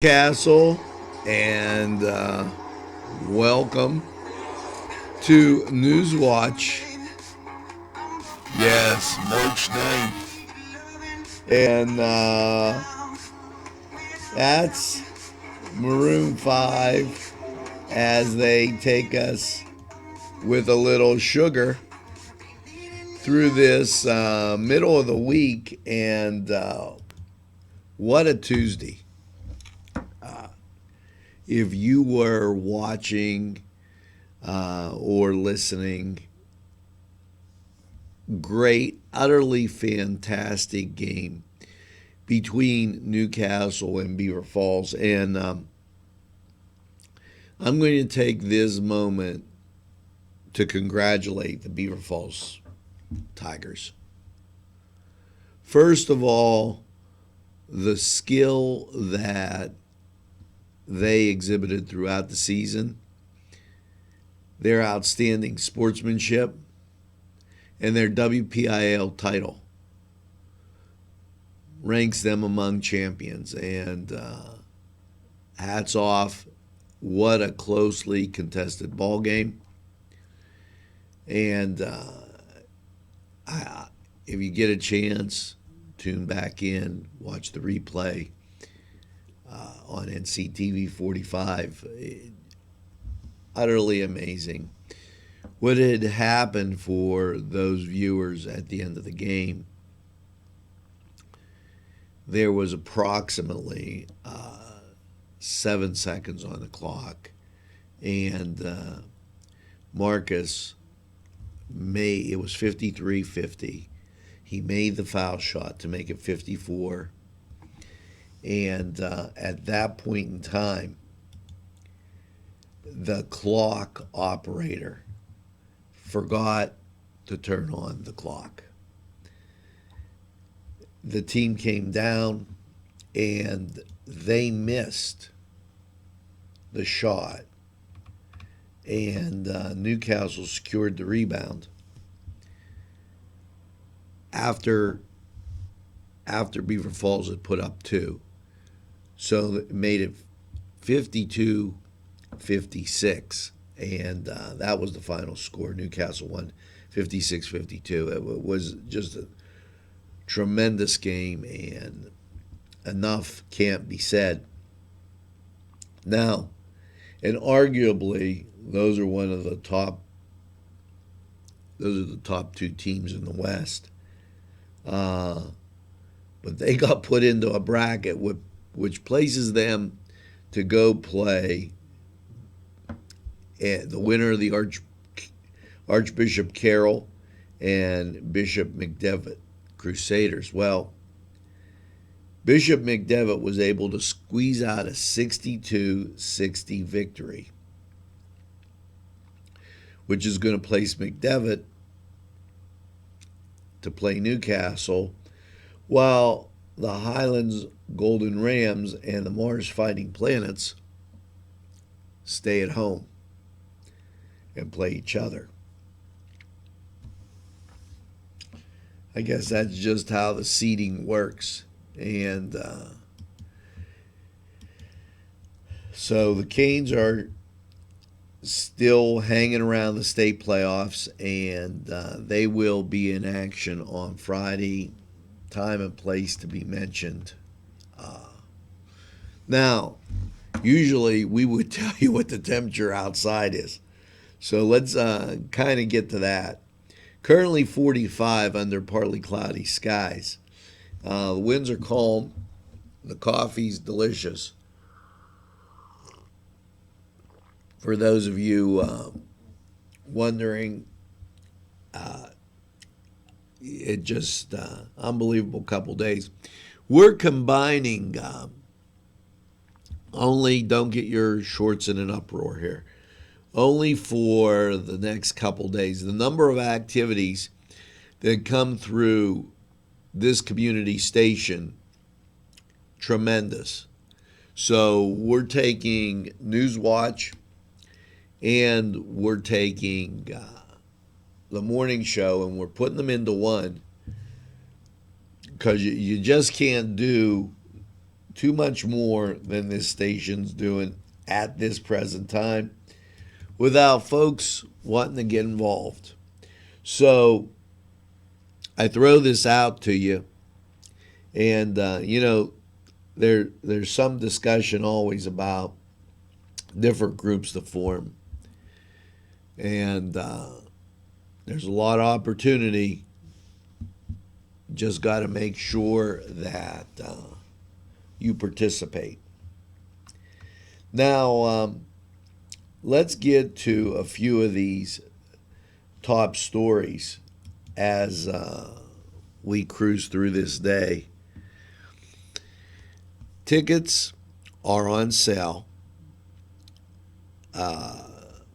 Castle, and welcome to Newswatch. Yes, March 9th. And that's Maroon 5 as they take us with a little sugar through this middle of the week. And what a Tuesday. If you were watching or listening, great, utterly fantastic game between Newcastle and Beaver Falls. And I'm going to take this moment to congratulate the Beaver Falls Tigers. First of all, the skill that they exhibited throughout the season, their outstanding sportsmanship, and their WPIL title ranks them among champions. And hats off. What a closely contested ball game. And if you get a chance, tune back in, watch the replay on NCTV45. Utterly amazing. What had happened for those viewers at the end of the game, there was approximately 7 seconds on the clock, and Marcus it was 53-50. He made the foul shot to make it 54. And at that point in time, the clock operator forgot to turn on the clock. The team came down and they missed the shot, and Newcastle secured the rebound after Beaver Falls had put up two. So it made it 52-56, and that was the final score. Newcastle won 56-52. It was just a tremendous game, and enough can't be said. Now, and arguably, those are the top two teams in the West. But they got put into a bracket which places them to go play the winner of the Archbishop Carroll and Bishop McDevitt Crusaders. Well, Bishop McDevitt was able to squeeze out a 62-60 victory, which is going to place McDevitt to play Newcastle, while the Highlands Golden Rams and the Mars Fighting Planets stay at home and play each other. I guess that's just how the seeding works. And so the Canes are still hanging around the state playoffs, and they will be in action on Friday. Time and place to be mentioned. Now, usually we would tell you what the temperature outside is. So let's kind of get to that. Currently 45 under partly cloudy skies. The winds are calm. The coffee's delicious. For those of you wondering, it just unbelievable couple days. We're combining only, don't get your shorts in an uproar here, only for the next couple days. The number of activities that come through this community station, tremendous. So we're taking Newswatch and we're taking the morning show, and we're putting them into one because you just can't do too much more than this station's doing at this present time without folks wanting to get involved. So I throw this out to you, and there's some discussion always about different groups to form, and there's a lot of opportunity. Just got to make sure that you participate. Now, let's get to a few of these top stories as we cruise through this day. Tickets are on sale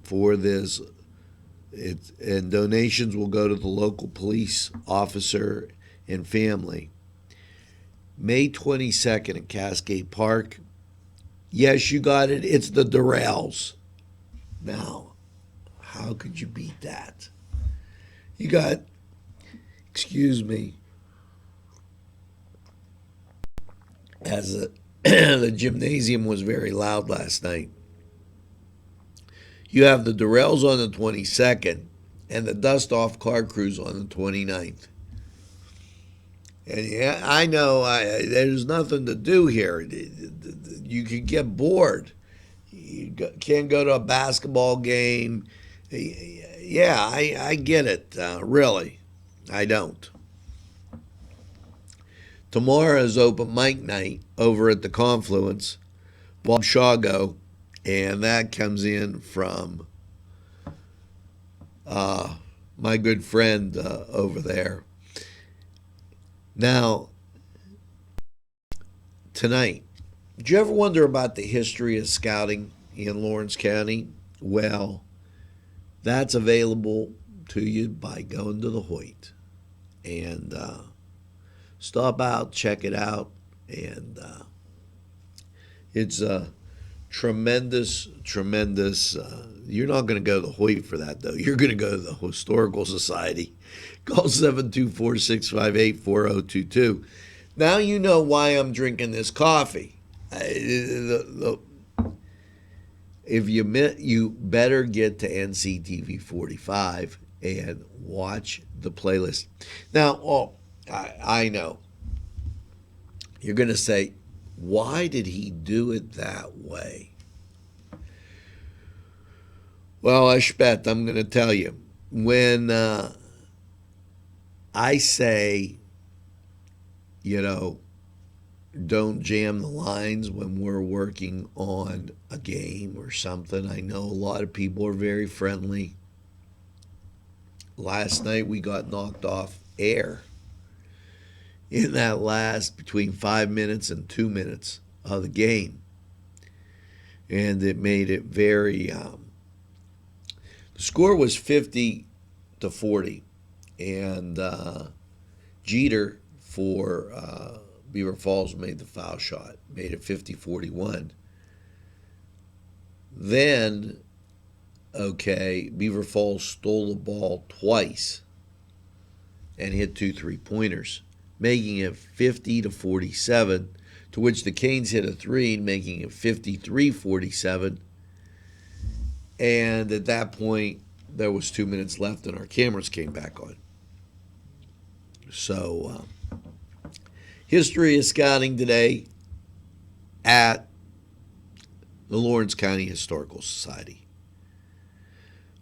for this, and donations will go to the local police officer and family. May 22nd at Cascade Park. Yes, you got it. It's the Durrells. Now, how could you beat that? You got, excuse me, as the gymnasium was very loud last night. You have the Durrells on the 22nd and the Dust Off Car Cruise on the 29th. And yeah, I know there's nothing to do here. You could get bored. You can't go to a basketball game. Yeah, I get it, really. I don't. Tomorrow is open mic night over at the Confluence. Bob Shaw go, and that comes in from my good friend over there. Now, tonight, did you ever wonder about the history of scouting in Lawrence County? Well, that's available to you by going to the Hoyt. And stop out, check it out. And it's a tremendous, you're not going to go to the Hoyt for that, though. You're going to go to the Historical Society. Call 724-658-4022. Now you know why I'm drinking this coffee. If you better get to NCTV45 and watch the playlist. Now, I know. You're going to say, why did he do it that way? Well, Ashbet, I'm going to tell you. When I say, don't jam the lines when we're working on a game or something. I know a lot of people are very friendly. Last night we got knocked off air in that last between 5 minutes and 2 minutes of the game. And it made it very, the score was 50-40. And Jeter for Beaver Falls made the foul shot, made it 50-41. Then, Beaver Falls stole the ball twice and hit 2 3-pointers, making it 50-47, to which the Canes hit a 3, making it 53-47. And at that point, there was 2 minutes left and our cameras came back on. So, history of scouting today at the Lawrence County Historical Society.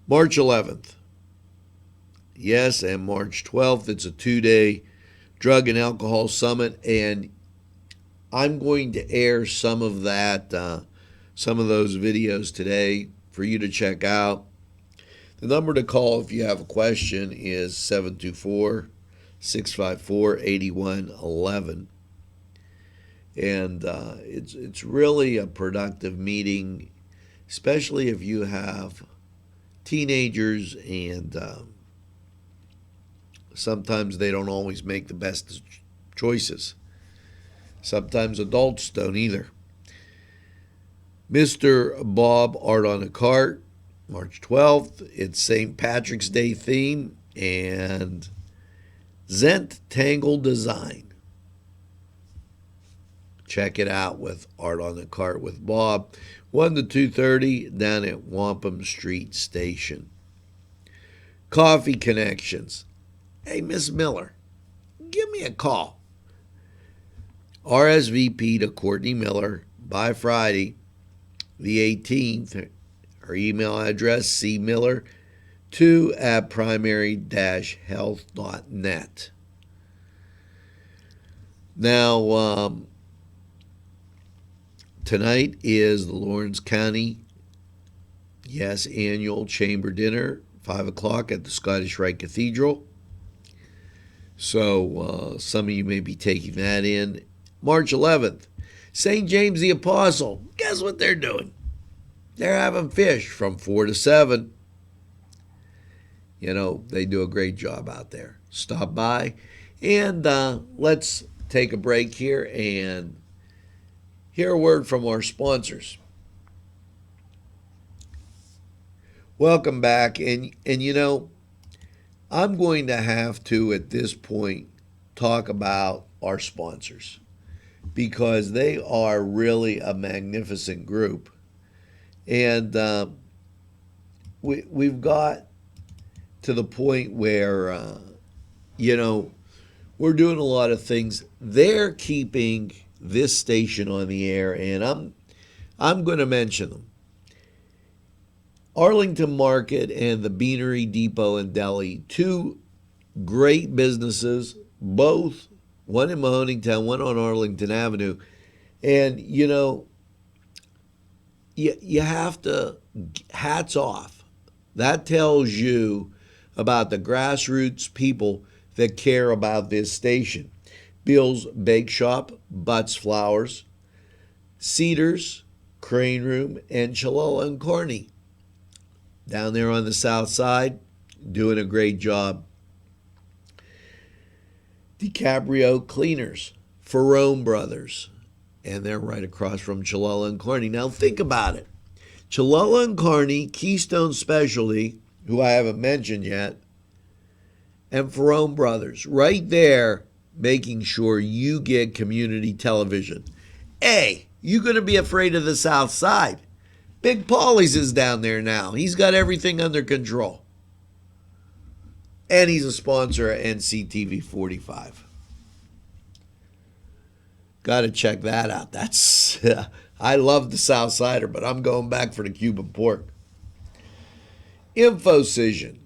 March 11th. Yes, and March 12th. It's a 2-day drug and alcohol summit, and I'm going to air some of that, some of those videos today for you to check out. The number to call if you have a question is 724-654-8111. And it's really a productive meeting, especially if you have teenagers, and sometimes they don't always make the best choices. Sometimes adults don't either. Mr. Bob Art on a Cart, March 12th. It's St. Patrick's Day theme, and Zent Tangle Design. Check it out with Art on the Cart with Bob, 1 to 2:30 down at Wampum Street Station. Coffee Connections. Hey, Miss Miller, give me a call. RSVP to Courtney Miller by Friday, the 18th. Her email address, cmiller2@primary-health.net. Now, tonight is the Lawrence County, annual chamber dinner, 5 o'clock at the Scottish Rite Cathedral. So some of you may be taking that in. March 11th, St. James the Apostle. Guess what they're doing? They're having fish from 4 to 7. They do a great job out there. Stop by. And let's take a break here and hear a word from our sponsors. Welcome back. And I'm going to have to, at this point, talk about our sponsors because they are really a magnificent group. And we've got to the point where, we're doing a lot of things. They're keeping this station on the air, and I'm going to mention them. Arlington Market and the Beanery Depot and Deli, two great businesses, both, one in Mahoneytown, one on Arlington Avenue. And, you have to, hats off. That tells you about the grassroots people that care about this station. Bill's Bake Shop, Butts Flowers, Cedars, Crane Room, and Chillola and Corny. Down there on the south side, doing a great job. DiCaprio Cleaners, Ferrone Brothers, and they're right across from Chillola and Corny. Now think about it. Chillola and Corny, Keystone Specialty, who I haven't mentioned yet, and Ferrone Brothers, right there, making sure you get community television. Hey, you going to be afraid of the south side? Big Paulie's is down there now. He's got everything under control. And he's a sponsor at NCTV45. Got to check that out. That's I love the South Sider, but I'm going back for the Cuban pork. Infocision,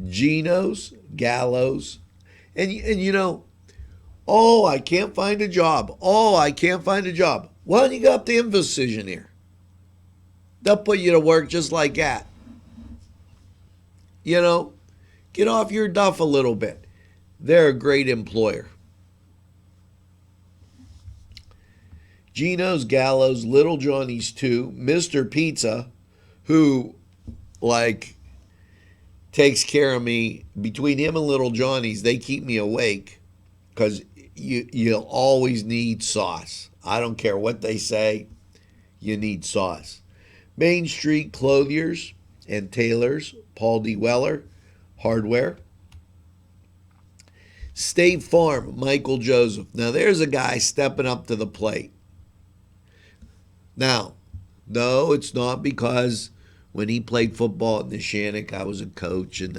Geno's, Gallows, and oh, I can't find a job. Oh, I can't find a job. Why don't you go up to Infocision here? They'll put you to work just like that. Get off your duff a little bit. They're a great employer. Geno's, Gallows, Little Johnny's too, Mr. Pizza, who, takes care of me. Between him and Little Johnny's, they keep me awake because you'll always need sauce. I don't care what they say, you need sauce. Main Street Clothiers and Tailors, Paul D. Weller, Hardware. State Farm, Michael Joseph. Now there's a guy stepping up to the plate. Now, no, it's not because when he played football at Neshannock, I was a coach, and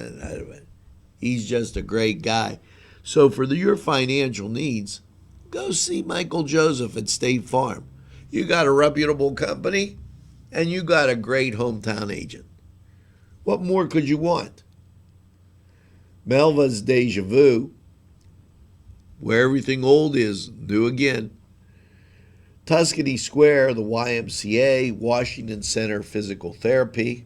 he's just a great guy. So for your financial needs, go see Michael Joseph at State Farm. You got a reputable company, and you got a great hometown agent. What more could you want? Melva's Deja Vu, where everything old is new again. Tuscany Square, the YMCA, Washington Center Physical Therapy,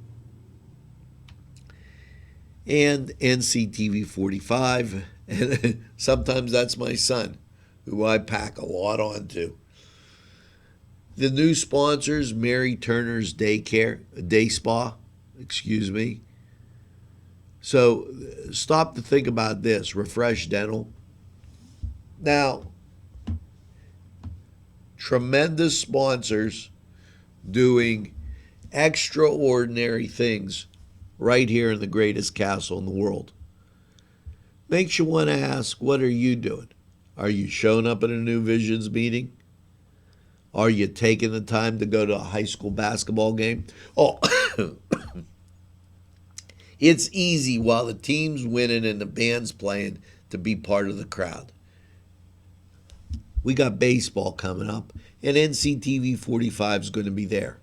and NCTV45. And sometimes that's my son, who I pack a lot onto. The new sponsors, Mary Turner's Day Spa, So stop to think about this. Refresh Dental. Now, tremendous sponsors doing extraordinary things right here in the greatest castle in the world. Makes you want to ask, what are you doing? Are you showing up at a New Visions meeting? Are you taking the time to go to a high school basketball game? Oh, it's easy while the team's winning and the band's playing to be part of the crowd. We got baseball coming up, and NCTV 45 is going to be there.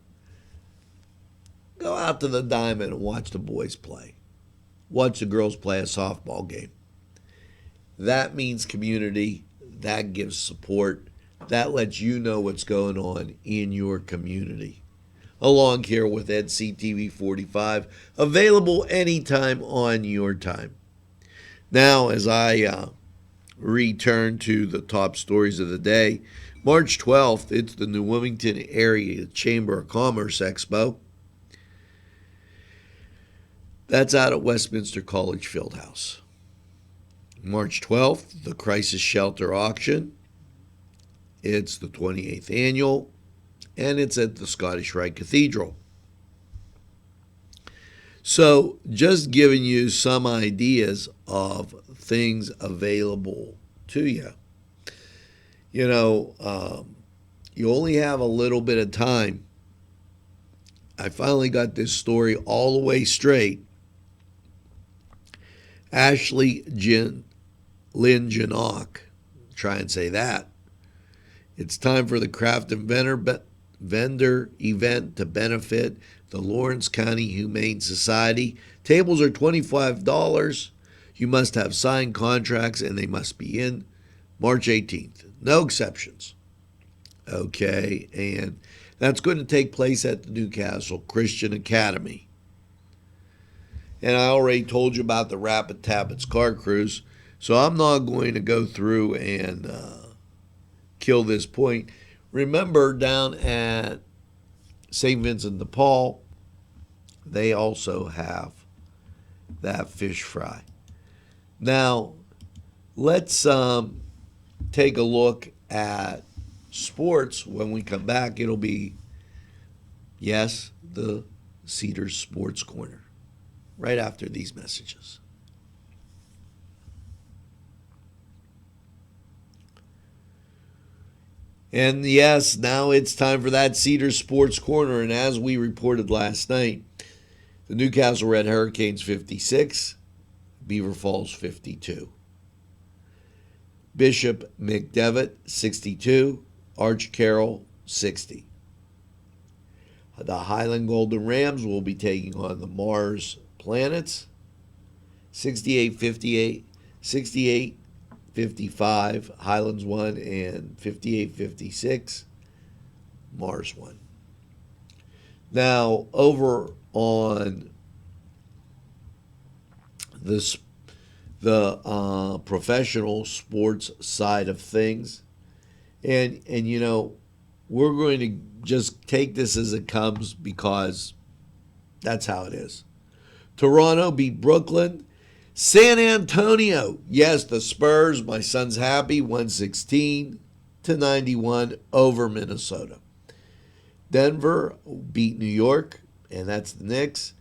Go out to the Diamond and watch the boys play. Watch the girls play a softball game. That means community. That gives support. That lets you know what's going on in your community. Along here with NCTV 45, available anytime on your time. Now, as I return to the top stories of the day, March 12th, it's the New Wilmington Area Chamber of Commerce Expo. That's out at Westminster College Fieldhouse. March 12th, the Crisis Shelter Auction. It's the 28th annual, and it's at the Scottish Rite Cathedral. So, just giving you some ideas of things available to you. You know, you only have a little bit of time. I finally got this story all the way straight. Ashley Lynn Janock, try and say that. It's time for the craft and vendor event to benefit the Lawrence County Humane Society. Tables are $25. You must have signed contracts and they must be in March 18th. No exceptions. Okay, and that's going to take place at the Newcastle Christian Academy. And I already told you about the Rapid Tablets car cruise, so I'm not going to go through and kill this point. Remember, down at St. Vincent de Paul, they also have that fish fry. Now, let's take a look at sports. When we come back, it'll be, yes, the Cedars Sports Corner, right after these messages. And yes, now it's time for that Cedars Sports Corner. And as we reported last night, the Newcastle Red Hurricanes 56, Beaver Falls 52. Bishop McDevitt 62, Arch Carroll 60. The Highland Golden Rams will be taking on the Mars Planets 68-58, 68-55, Highlands won, and 58-56, Mars won. Now, over on the professional sports side of things, and you know, we're going to just take this as it comes because that's how it is. Toronto beat Brooklyn. San Antonio, yes, the Spurs, my son's happy, 116-91 over Minnesota. Denver beat New York, and that's the Knicks.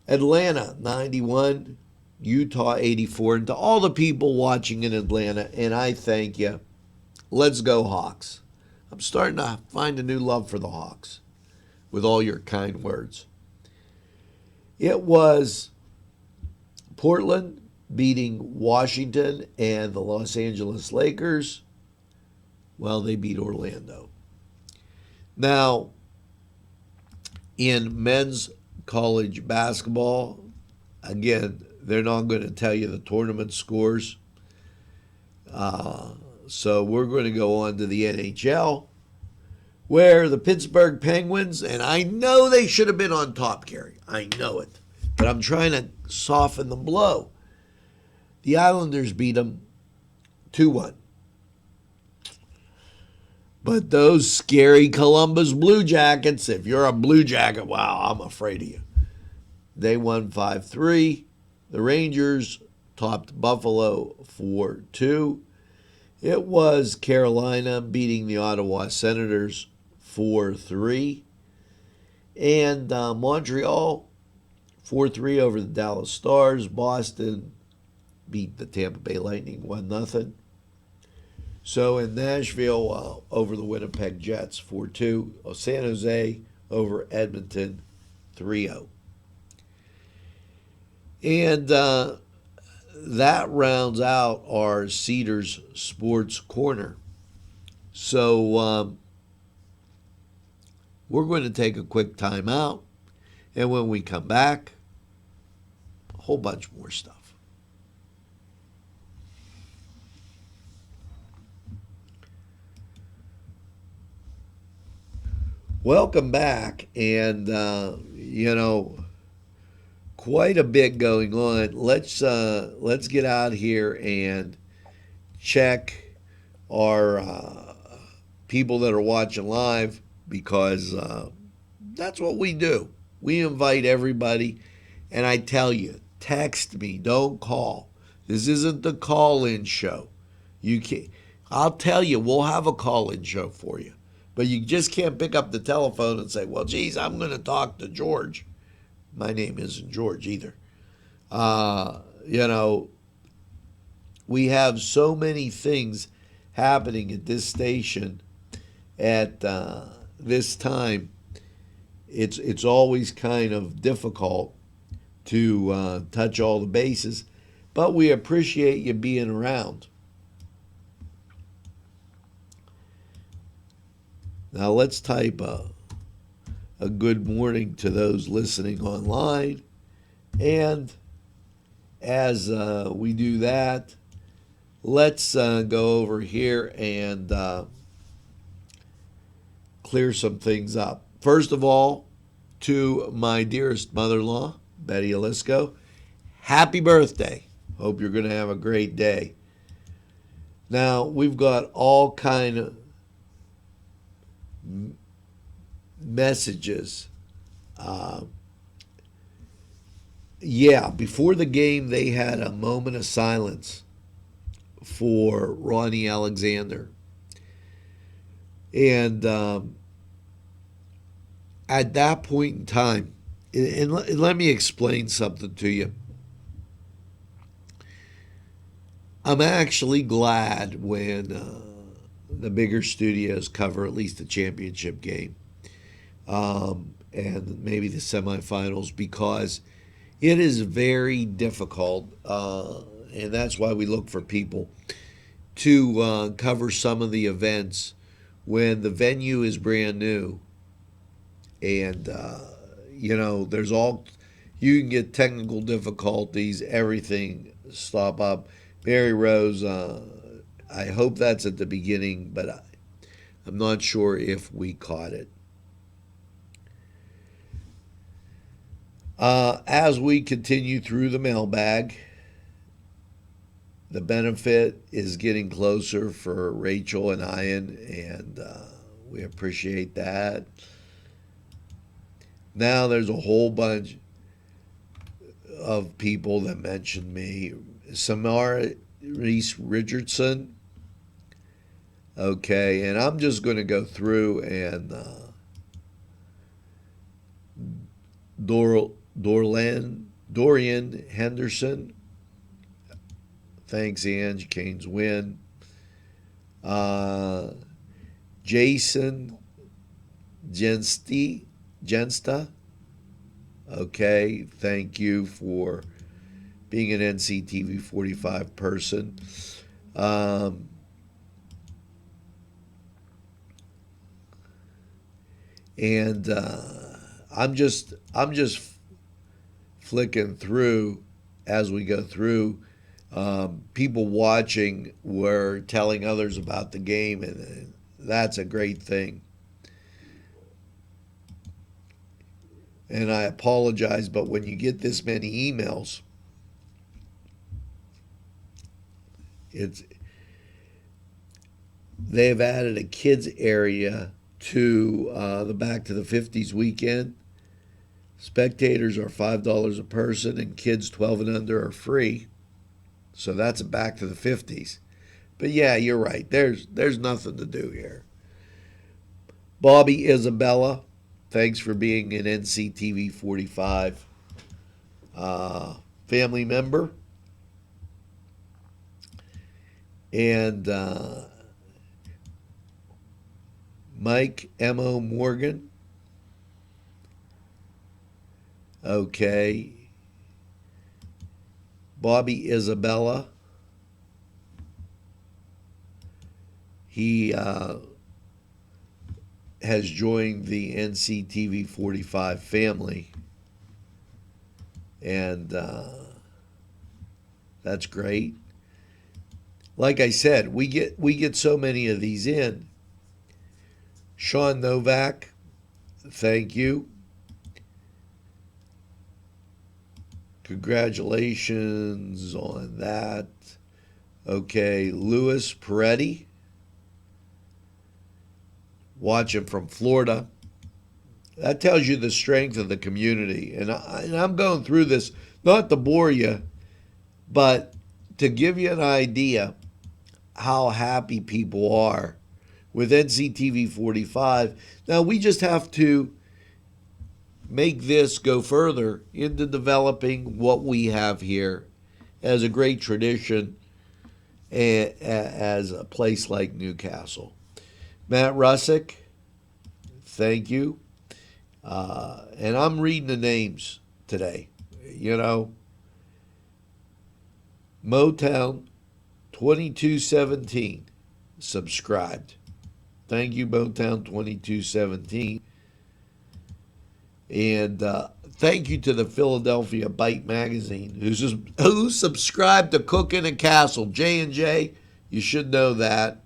Atlanta, 91, Utah, 84. And to all the people watching in Atlanta, and I thank you, let's go Hawks. I'm starting to find a new love for the Hawks with all your kind words. It was Portland beating Washington, and the Los Angeles Lakers, well, they beat Orlando. Now, in men's college basketball, again, they're not going to tell you the tournament scores. So we're going to go on to the NHL, where the Pittsburgh Penguins, and I know they should have been on top, Gary. I know it. But I'm trying to soften the blow. The Islanders beat them 2-1. But those scary Columbus Blue Jackets, if you're a Blue Jacket, wow, I'm afraid of you. They won 5-3. The Rangers topped Buffalo 4-2. It was Carolina beating the Ottawa Senators 4-3. And Montreal 4-3 over the Dallas Stars. Boston beat the Tampa Bay Lightning 1-0. So in Nashville, over the Winnipeg Jets 4-2. San Jose over Edmonton 3-0. And that rounds out our Cedars Sports Corner. So we're going to take a quick time out. And when we come back, a whole bunch more stuff. Welcome back. And, quite a bit going on. Let's get out here and check our people that are watching live, because that's what we do. We invite everybody, and I tell you, text me, don't call. This isn't the call-in show. You can't. I'll tell you, we'll have a call-in show for you, but you just can't pick up the telephone and say, "Well, geez, I'm going to talk to George." My name isn't George either. We have so many things happening at this station at this time. It's always kind of difficult to touch all the bases, but we appreciate you being around. Now let's type a good morning to those listening online. And as we do that, let's go over here and clear some things up. First of all, to my dearest mother-in-law, Betty Alisco, happy birthday. Hope you're going to have a great day. Now, we've got all kind of messages. Before the game, they had a moment of silence for Ronnie Alexander. And at that point in time, and let me explain something to you. I'm actually glad when the bigger studios cover at least the championship game and maybe the semifinals, because it is very difficult, and that's why we look for people to cover some of the events when the venue is brand new. And, there's you can get technical difficulties, everything stop up. Mary Rose, I hope that's at the beginning, but I'm not sure if we caught it. As we continue through the mailbag, the benefit is getting closer for Rachel and Ian, and we appreciate that. Now there's a whole bunch of people that mentioned me. Samara Reese Richardson. Okay, and I'm just going to go through and Dorian Henderson. Thanks, Ange. Canes win. Jason Gensta. Okay, thank you for being an NCTV 45 person. And I'm just flicking through as we go through. People watching were telling others about the game, and that's a great thing. And I apologize, but when you get this many emails, they've added a kids area to the Back to the 50s weekend. Spectators are $5 a person, and kids 12 and under are free. So that's a Back to the 50s. But yeah, you're right. There's nothing to do here. Bobby Isabella, thanks for being an NCTV 45 family member. And Mike M.O. Morgan. Okay. Bobby Isabella. He has joined the NCTV45 family. And that's great. Like I said, we get so many of these in. Sean Novak, thank you. Congratulations on that. Okay, Louis Peretti, watching from Florida. That tells you the strength of the community. And I'm going through this not to bore you, but to give you an idea how happy people are with NCTV 45. Now, we just have to make this go further into developing what we have here as a great tradition as a place like Newcastle. Matt Russick, thank you. And I'm reading the names today. You know, Motown 2217 subscribed. Thank you, Motown 2217. And thank you to the Philadelphia Bite magazine, who subscribed to Cookin' and Castle. J&J, you should know that.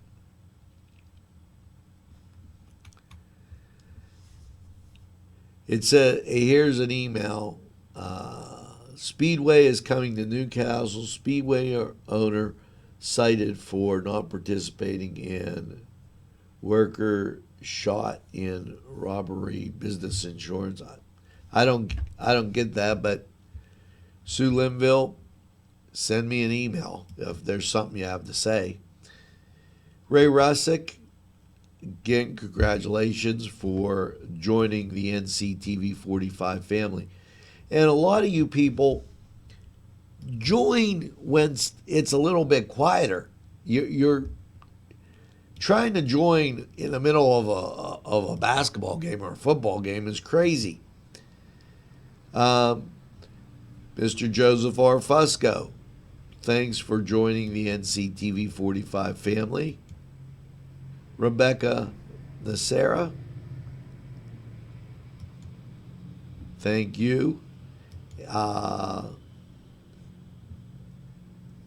Here's an email. Speedway is coming to Newcastle. Speedway owner cited for not participating in worker shot in robbery business insurance. I don't get that, but Sue Linville, send me an email if there's something you have to say. Ray Russick, again, congratulations for joining the NCTV 45 family. And a lot of you people join when it's a little bit quieter. You're trying to join in the middle of a basketball game or a football game is crazy. Mr. Joseph R. Fusco, thanks for joining the NCTV 45 family. Rebecca Nacera, thank you.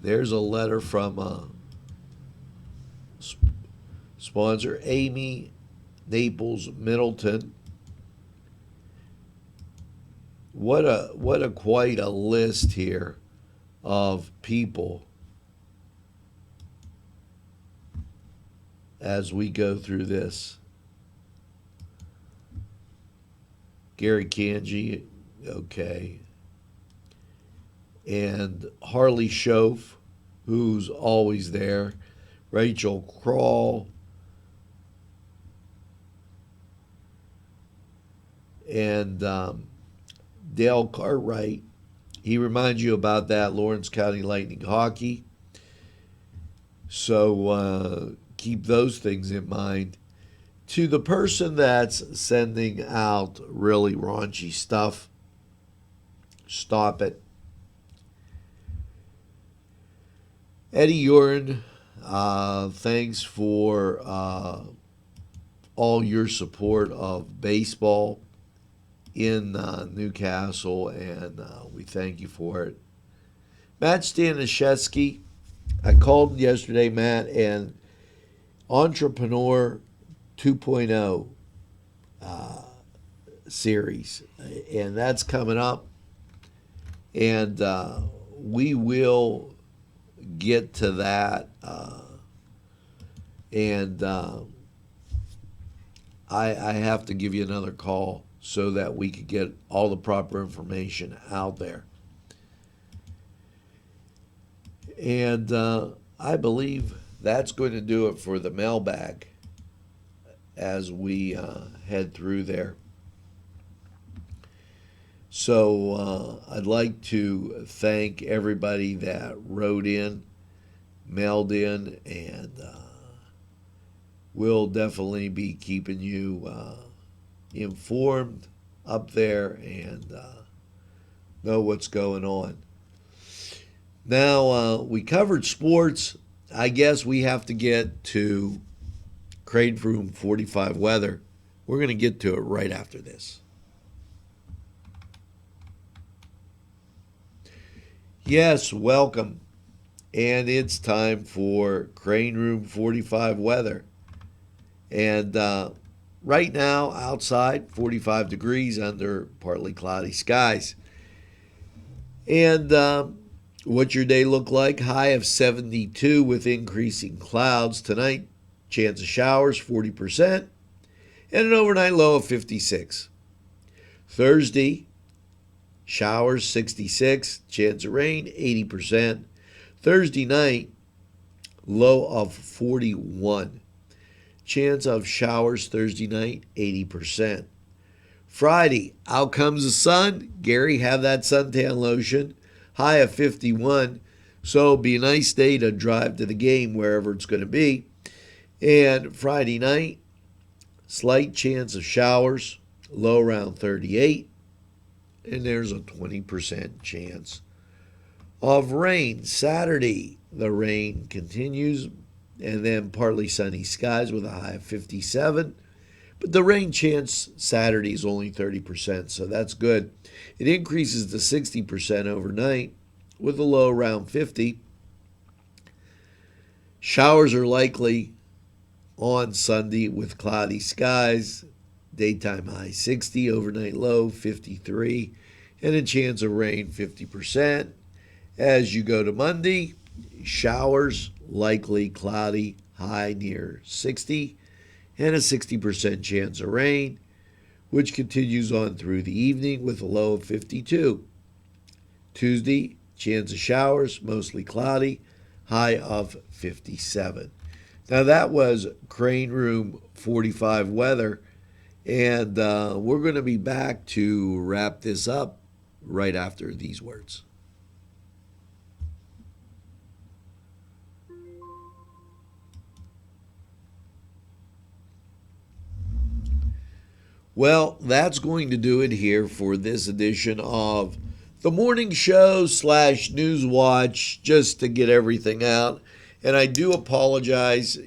There's a letter from a sponsor, Amy Naples Middleton. What a quite a list here of people as we go through this. Gary Kanji, okay. And Harley Schoaf, who's always there. Rachel Crawl. And Dale Cartwright. He reminds you about that, Lawrence County Lightning Hockey. So keep those things in mind. To the person that's sending out really raunchy stuff, stop it. Eddie Urine, thanks for all your support of baseball in Newcastle, and we thank you for it. Matt Staniszewski, I called yesterday, Matt, and Entrepreneur 2.0 series, and that's coming up, and we will get to that, and I have to give you another call so that we could get all the proper information out there. And I believe that's going to do it for the mailbag as we head through there. So I'd like to thank everybody that wrote in, mailed in, and we'll definitely be keeping you informed up there and know what's going on. Now, we covered sports. I guess we have to get to Crane Room 45 weather. We're going to get to it right after this. Yes, welcome. And it's time for Crane Room 45 weather. And right now, outside, 45 degrees under partly cloudy skies. And what's your day look like? High of 72 with increasing clouds. Tonight, chance of showers, 40. And an overnight low of 56. Thursday, showers, 66. Chance of rain, 80%. Thursday night, low of 41. Chance of showers Thursday night, 80%. Friday, out comes the sun. Gary, have that suntan lotion. High of 51. So be a nice day to drive to the game wherever it's going to be. And Friday night, slight chance of showers. Low around 38. And there's a 20% chance of rain. Saturday, the rain continues. And then partly sunny skies with a high of 57. But the rain chance Saturday is only 30%, so that's good. It increases to 60% overnight with a low around 50. Showers are likely on Sunday with cloudy skies. Daytime high 60, overnight low 53, and a chance of rain 50%. As you go to Monday, showers likely cloudy, high near 60. And a 60% chance of rain, which continues on through the evening with a low of 52. Tuesday, chance of showers, mostly cloudy, high of 57. Now that was Crane Room 45 weather, and we're going to be back to wrap this up right after these words. Well, that's going to do it here for this edition of the morning show / News Watch, just to get everything out. And I do apologize,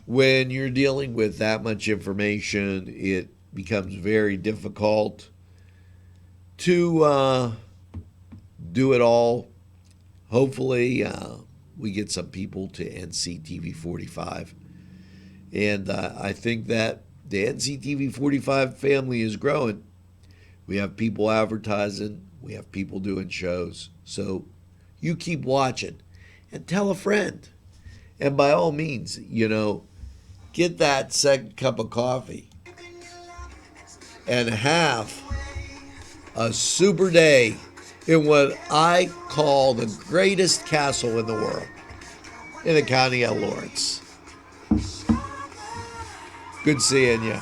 when you're dealing with that much information, it becomes very difficult to do it all. Hopefully, we get some people to NCTV45. And I think that the NCTV45 family is growing. We have people advertising. We have people doing shows. So you keep watching and tell a friend. And by all means, get that second cup of coffee and have a super day in what I call the greatest castle in the world, in the county of Lawrence. Good seeing you.